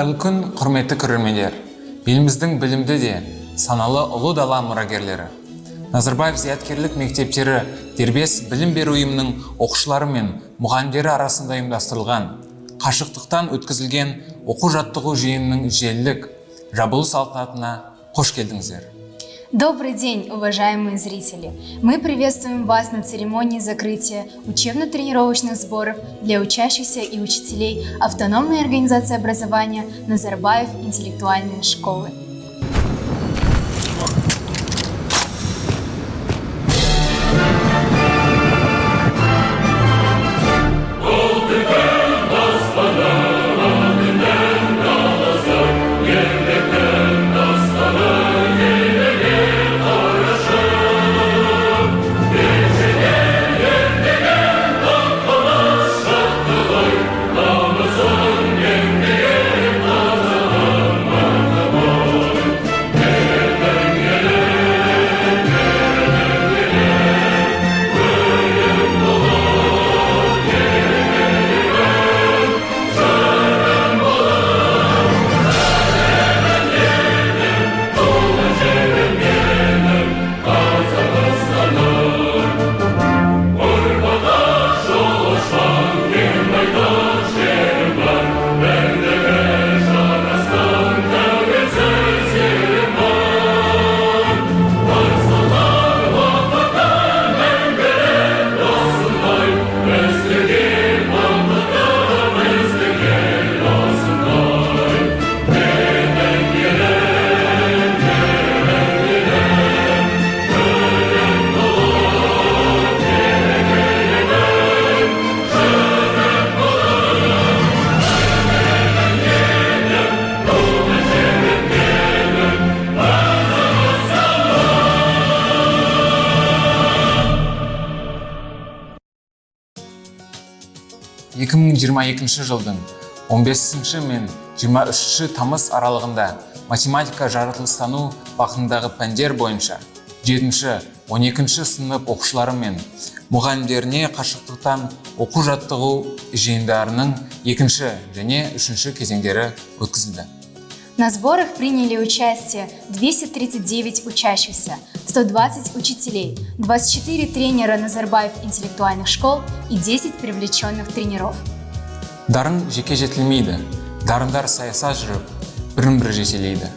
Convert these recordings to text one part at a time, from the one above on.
Қайырлы күн, құрметті көрермендер. Еліміздің білімді де, саналы ұлы дала мұрагерлері. Назарбаев зияткерлік мектептері дербес білім беру ұйымының оқушылары мен мұғалімдері арасында ұйымдастырылған, қашықтықтан өткізілген оқу-жаттығу жиынының желілік жабылу салтанатына қош келдіңіздер. Добрый день, уважаемые зрители! Мы приветствуем вас на церемонии закрытия учебно-тренировочных сборов для учащихся и учителей автономной организации образования Назарбаев интеллектуальной школы. жылдың 15 мен 23 тамыз аралығында математика жаратылыстану бағытындағы пәндер бойынша 7-12 сынып оқушылары мен мұғалімдеріне қашықтықтан оқу-жаттығу жиындарының 2 және 3 кезеңдері өткізілді. На сборах приняли участие 239 учащихся, 120 учителей, 24 тренера Назарбаев интеллектуальных школ и 10 привлеченных тренеров. Дарын жеке жетілмейді, дарындар саяса жүріп, бірін-бірі жетелейді.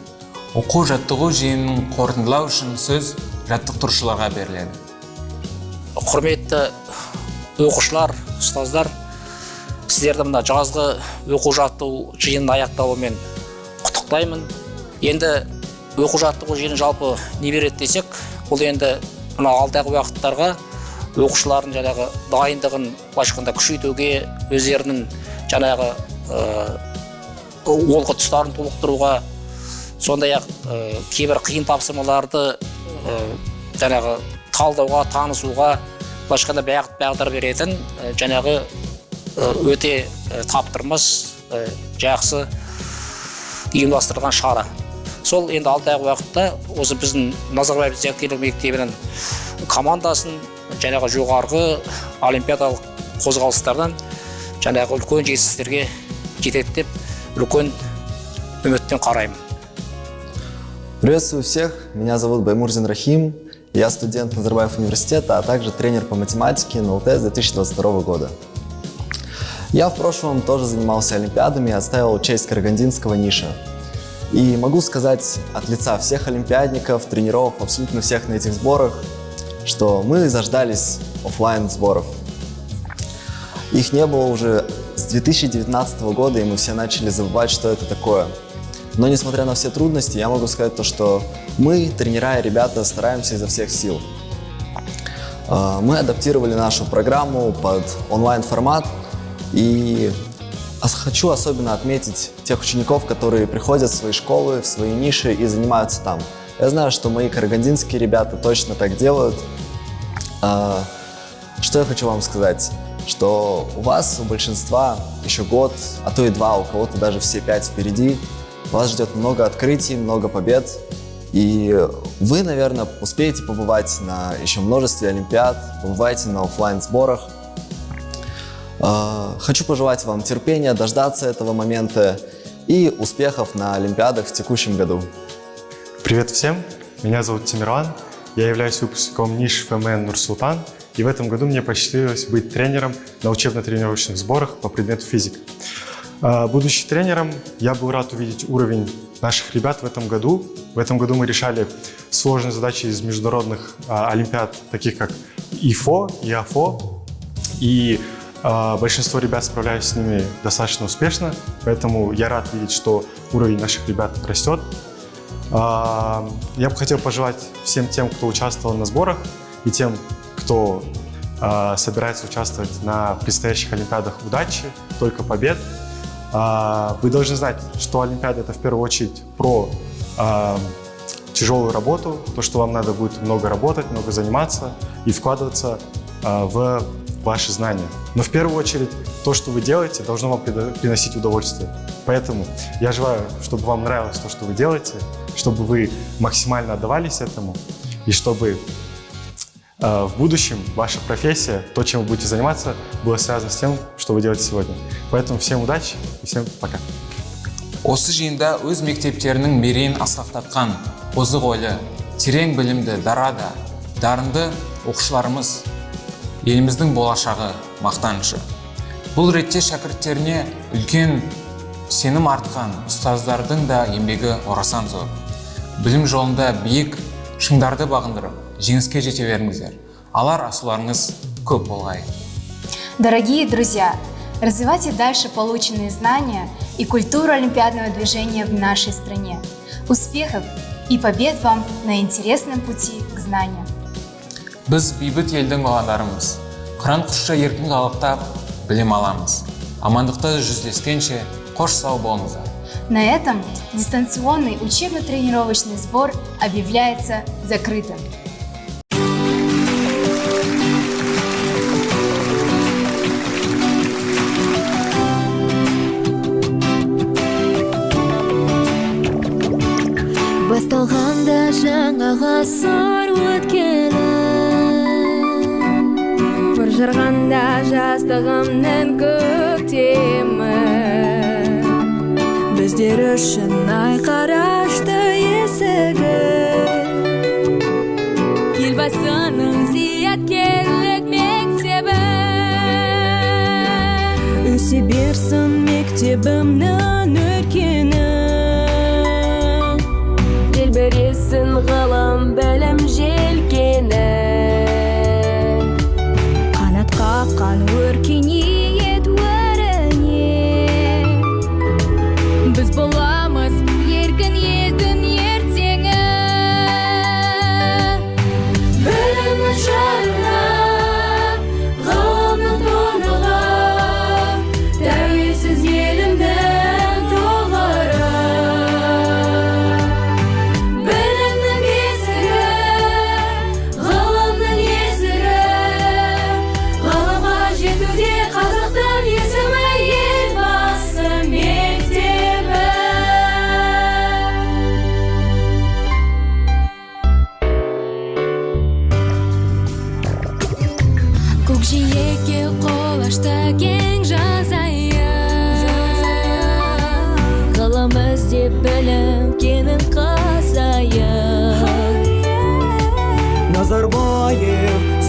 Оқу-жаттығу жиынын қорытындылау үшін сөз жаттықтырушыларға беріледі. Құрметті оқушылар, ұстаздар, сіздерді мына жазғы оқу-жаттығу жиынын аяқталуымен құттықтаймын. Енді оқу-жаттығу жиынын жалпы не береді десек, бұл енді мына алдағы уақыттарға оқушылардың жаңағы дайындығын былайша күшейтуге, өздерінің жаңағы олқы тұстарын толықтыруға, сондай-ақ кейбір қиын тапсырмаларды жаңағы талдауға, танысуға былайша бағдар беретін жаңағы өте таптырмас, жақсы ұйымдастырылған шара. Сол енді алдағы уақытта осы біздің Назарбаев зияткерлік мектебінің командасын жаңағы жоғарғы олимпиадалық қозғалыстардан жаңағы үлкен жетістіктерге жетеді деп үлкен үмітпен қараймын. Приветствую всех, меня зовут Баймурзин Рахим, я студент Назарбаев университета, а также тренер по математике на ЛТС 2022 года. Я в прошлом тоже занимался олимпиадами и отстаивал честь карагандинского ниша. И могу сказать от лица всех олимпиадников, тренеров, абсолютно всех на этих сборах, что мы заждались офлайн сборов. Их не было уже с 2019 года, и мы все начали забывать, что это такое. Но несмотря на все трудности, я могу сказать то, что мы, тренера и ребята, стараемся изо всех сил. Мы адаптировали нашу программу под онлайн-формат, и хочу особенно отметить тех учеников, которые приходят в свои школы, в свои ниши и занимаются там. Я знаю, что мои карагандинские ребята точно так делают. Что я хочу вам сказать? Что у вас, у большинства, еще год, а то и 2, у кого-то даже все 5 впереди. Вас ждет много открытий, много побед. И вы, наверное, успеете побывать на еще множестве олимпиад, побывайте на офлайн-сборах. Хочу пожелать вам терпения, дождаться этого момента и успехов на Олимпиадах в текущем году. Привет всем, меня зовут Тимиран, я являюсь выпускником НИШ ФМН Нур-Султан, и в этом году мне посчастливилось быть тренером на учебно-тренировочных сборах по предмету физика. Будучи тренером, я был рад увидеть уровень наших ребят в этом году. В этом году мы решали сложные задачи из международных олимпиад, таких как ИФО и АФО, и большинство ребят справлялись с ними достаточно успешно, поэтому я рад видеть, что уровень наших ребят растет. Я бы хотел пожелать всем тем, кто участвовал на сборах, и тем, кто собирается участвовать на предстоящих олимпиадах, удачи, только побед. Вы должны знать, что Олимпиада — это в первую очередь про тяжелую работу, то, что вам надо будет много работать, много заниматься и вкладываться в ваши знания. Но в первую очередь то, что вы делаете, должно вам приносить удовольствие. Поэтому я желаю, чтобы вам нравилось то, что вы делаете, чтобы вы максимально отдавались этому, и чтобы в будущем ваша профессия, то, чем вы будете заниматься, было связано с тем, что вы делаете сегодня. Поэтому всем удачи и всем пока. Осы жиында өз мектептерінің мерейін асқақтатқан озық ойлы, терең білімді, дарынды оқушыларымыз еліміздің болашағы, мақтанышы. Бұл ретте шәкірттеріне үлкен сенім артқан ұстаздардың да еңбегі орасан зор. Білім жолында биік шыңдарды бағындырып, жеңіске жете беріңіздер. Алар асуларыңыз көп болғай. Дорогие друзья, развивайте дальше полученные знания и культуру олимпиадного движения в нашей стране. Успехов и побед вам на интересном пути к знаниям. Біз бейбіт елдің балаларымыз. Қыран құсша еркін қалықтап, білім аламыз. Амандықта жүздескенше қош сау болыңыздар. На этом дистанционный учебно-тренировочный сбор объявляется закрытым. Басталғанда жаңа ғасыр өткелі, бір жырғанда жастығымның көктемі, біздер үшін айқар ашты есігі. Елбасының зияткерлік мектебі, өсе берсін мектебімнің өркені. Бересін ғылым білім желкені, қанат қаққан өркениет өріне. Біз боламыз еркін елдің ертеңі. Білімнің жарығы, ғылымның тұнығы, тәуелсіз елімнің тұғыры. Көкжиекке қол ашты кең жазайын, ғылым іздеп білім кенін қазайын. Назарбаев